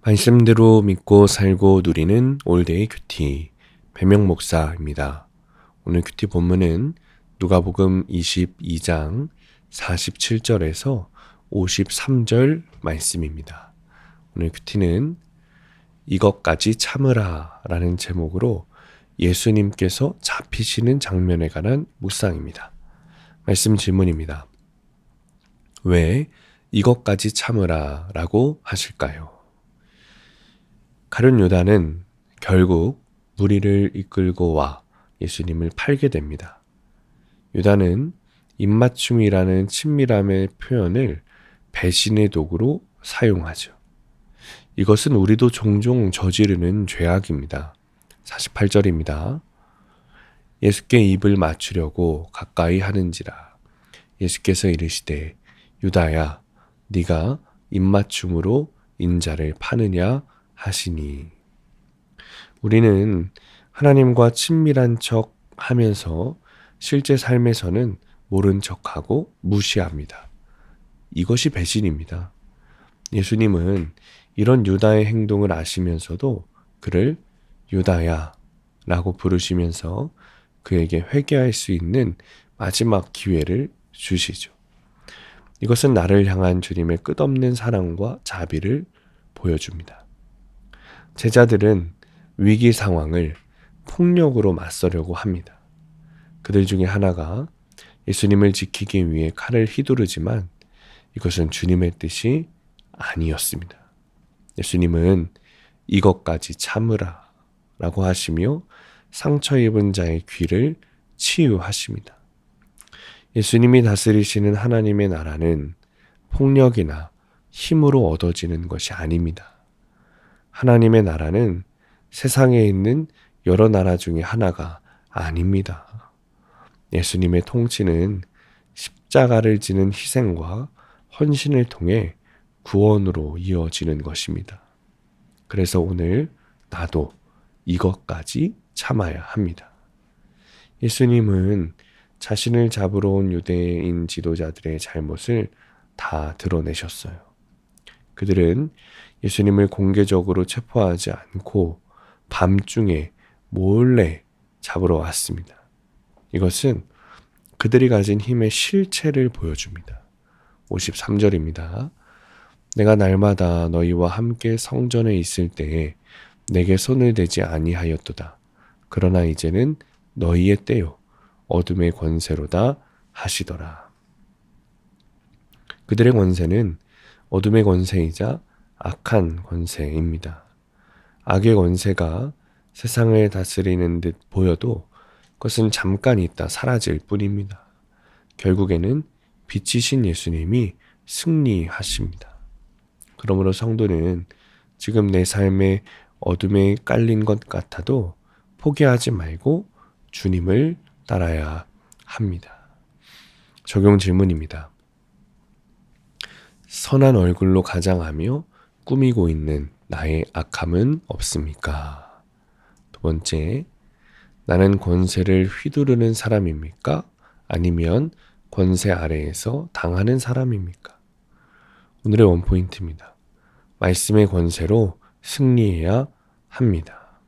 말씀대로 믿고 살고 누리는 올데이 큐티 배명 목사입니다. 오늘 큐티 본문은 누가복음 22장 47절에서 53절 말씀입니다. 오늘 큐티는 이것까지 참으라 라는 제목으로 예수님께서 잡히시는 장면에 관한 묵상입니다. 말씀 질문입니다. 왜 이것까지 참으라 라고 하실까요? 가룟 유다는 결국 무리를 이끌고 와 예수님을 팔게 됩니다. 유다는 입맞춤이라는 친밀함의 표현을 배신의 도구로 사용하죠. 이것은 우리도 종종 저지르는 죄악입니다. 48절입니다. 예수께 입을 맞추려고 가까이 하는지라 예수께서 이르시되 유다야 네가 입맞춤으로 인자를 파느냐 하시니. 우리는 하나님과 친밀한 척 하면서 실제 삶에서는 모른 척하고 무시합니다. 이것이 배신입니다. 예수님은 이런 유다의 행동을 아시면서도 그를 유다야 라고 부르시면서 그에게 회개할 수 있는 마지막 기회를 주시죠. 이것은 나를 향한 주님의 끝없는 사랑과 자비를 보여줍니다. 제자들은 위기 상황을 폭력으로 맞서려고 합니다. 그들 중에 하나가 예수님을 지키기 위해 칼을 휘두르지만 이것은 주님의 뜻이 아니었습니다. 예수님은 이것까지 참으라 라고 하시며 상처 입은 자의 귀를 치유하십니다. 예수님이 다스리시는 하나님의 나라는 폭력이나 힘으로 얻어지는 것이 아닙니다. 하나님의 나라는 세상에 있는 여러 나라 중에 하나가 아닙니다. 예수님의 통치는 십자가를 지는 희생과 헌신을 통해 구원으로 이어지는 것입니다. 그래서 오늘 나도 이것까지 참아야 합니다. 예수님은 자신을 잡으러 온 유대인 지도자들의 잘못을 다 드러내셨어요. 그들은 예수님을 공개적으로 체포하지 않고 밤중에 몰래 잡으러 왔습니다. 이것은 그들이 가진 힘의 실체를 보여줍니다. 53절입니다. 내가 날마다 너희와 함께 성전에 있을 때에 내게 손을 대지 아니하였도다. 그러나 이제는 너희의 때요 어둠의 권세로다 하시더라. 그들의 권세는 어둠의 권세이자 악한 권세입니다. 악의 권세가 세상을 다스리는 듯 보여도 그것은 잠깐 있다 사라질 뿐입니다. 결국에는 빛이신 예수님이 승리하십니다. 그러므로 성도는 지금 내 삶에 어둠에 깔린 것 같아도 포기하지 말고 주님을 따라야 합니다. 적용 질문입니다. 선한 얼굴로 가장하며 꾸미고 있는 나의 악함은 없습니까? 두 번째, 나는 권세를 휘두르는 사람입니까? 아니면 권세 아래에서 당하는 사람입니까? 오늘의 원포인트입니다. 말씀의 권세로 승리해야 합니다.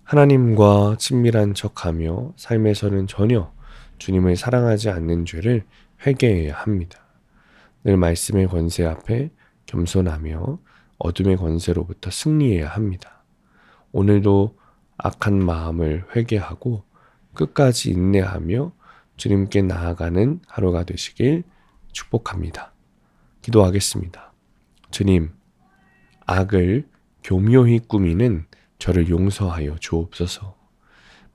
하나님과 친밀한 척하며 삶에서는 전혀 주님을 사랑하지 않는 죄를 회개해야 합니다. 늘 말씀의 권세 앞에 겸손하며 어둠의 권세로부터 승리해야 합니다. 오늘도 악한 마음을 회개하고 끝까지 인내하며 주님께 나아가는 하루가 되시길 축복합니다. 기도하겠습니다. 주님, 악을 교묘히 꾸미는 저를 용서하여 주옵소서.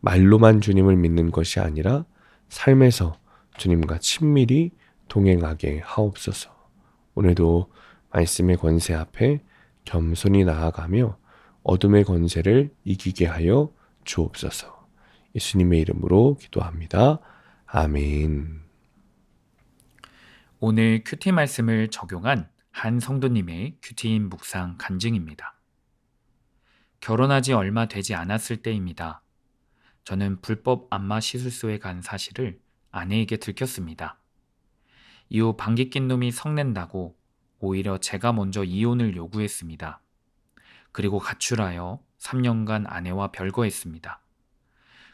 말로만 주님을 믿는 것이 아니라 삶에서 주님과 친밀히 동행하게 하옵소서. 오늘도 말씀의 권세 앞에 겸손히 나아가며 어둠의 권세를 이기게 하여 주옵소서. 예수님의 이름으로 기도합니다. 아멘. 오늘 큐티 말씀을 적용한 한 성도님의 큐티인 묵상 간증입니다. 결혼하지 얼마 되지 않았을 때입니다. 저는 불법 안마 시술소에 간 사실을 아내에게 들켰습니다. 이후 방귀 낀 놈이 성낸다고 오히려 제가 먼저 이혼을 요구했습니다. 그리고 가출하여 3년간 아내와 별거했습니다.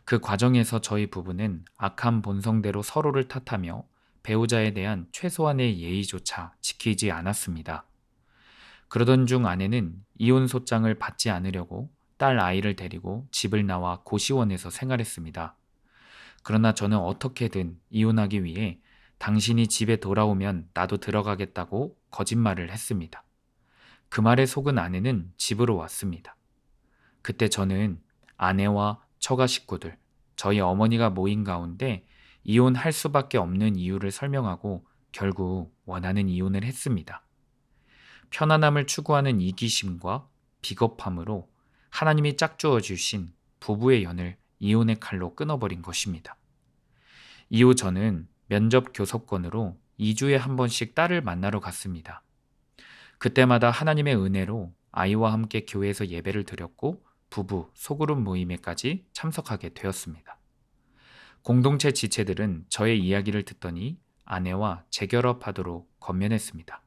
그 과정에서 저희 부부는 악한 본성대로 서로를 탓하며 배우자에 대한 최소한의 예의조차 지키지 않았습니다. 그러던 중 아내는 이혼 소장을 받지 않으려고 딸 아이를 데리고 집을 나와 고시원에서 생활했습니다. 그러나 저는 어떻게든 이혼하기 위해 당신이 집에 돌아오면 나도 들어가겠다고 거짓말을 했습니다. 그 말에 속은 아내는 집으로 왔습니다. 그때 저는 아내와 처가 식구들, 저희 어머니가 모인 가운데 이혼할 수밖에 없는 이유를 설명하고 결국 원하는 이혼을 했습니다. 편안함을 추구하는 이기심과 비겁함으로 하나님이 짝주어 주신 부부의 연을 이혼의 칼로 끊어버린 것입니다. 이후 저는 면접 교섭권으로 2주에 한 번씩 딸을 만나러 갔습니다. 그때마다 하나님의 은혜로 아이와 함께 교회에서 예배를 드렸고 부부 소그룹 모임에까지 참석하게 되었습니다. 공동체 지체들은 저의 이야기를 듣더니 아내와 재결합하도록 권면했습니다.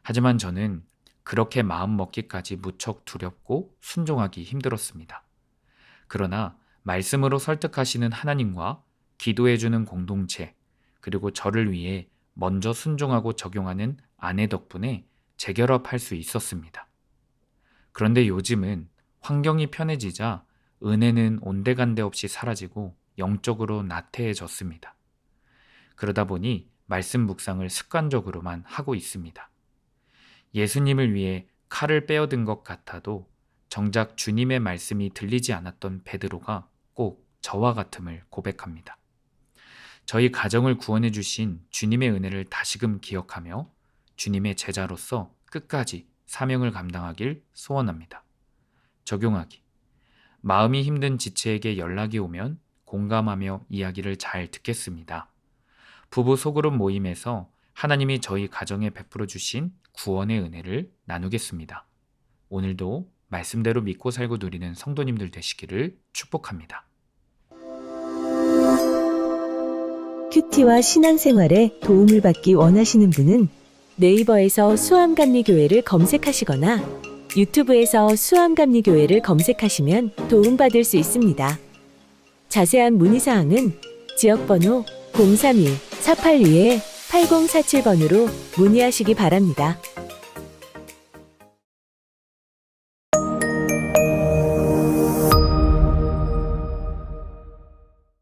하지만 저는 그렇게 마음 먹기까지 무척 두렵고 순종하기 힘들었습니다. 그러나 말씀으로 설득하시는 하나님과 기도해주는 공동체, 그리고 저를 위해 먼저 순종하고 적용하는 아내 덕분에 재결합할 수 있었습니다. 그런데 요즘은 환경이 편해지자 은혜는 온데간데 없이 사라지고 영적으로 나태해졌습니다. 그러다 보니 말씀 묵상을 습관적으로만 하고 있습니다. 예수님을 위해 칼을 빼어든 것 같아도 정작 주님의 말씀이 들리지 않았던 베드로가 꼭 저와 같음을 고백합니다. 저희 가정을 구원해 주신 주님의 은혜를 다시금 기억하며 주님의 제자로서 끝까지 사명을 감당하길 소원합니다. 적용하기. 마음이 힘든 지체에게 연락이 오면 공감하며 이야기를 잘 듣겠습니다. 부부 소그룹 모임에서 하나님이 저희 가정에 베풀어 주신 구원의 은혜를 나누겠습니다. 오늘도 말씀대로 믿고 살고 누리는 성도님들 되시기를 축복합니다. 큐티와 신앙생활에 도움을 받기 원하시는 분은 네이버에서 수암감리교회를 검색하시거나 유튜브에서 수암감리교회를 검색하시면 도움받을 수 있습니다. 자세한 문의사항은 지역번호 031-482-8047번으로 문의하시기 바랍니다.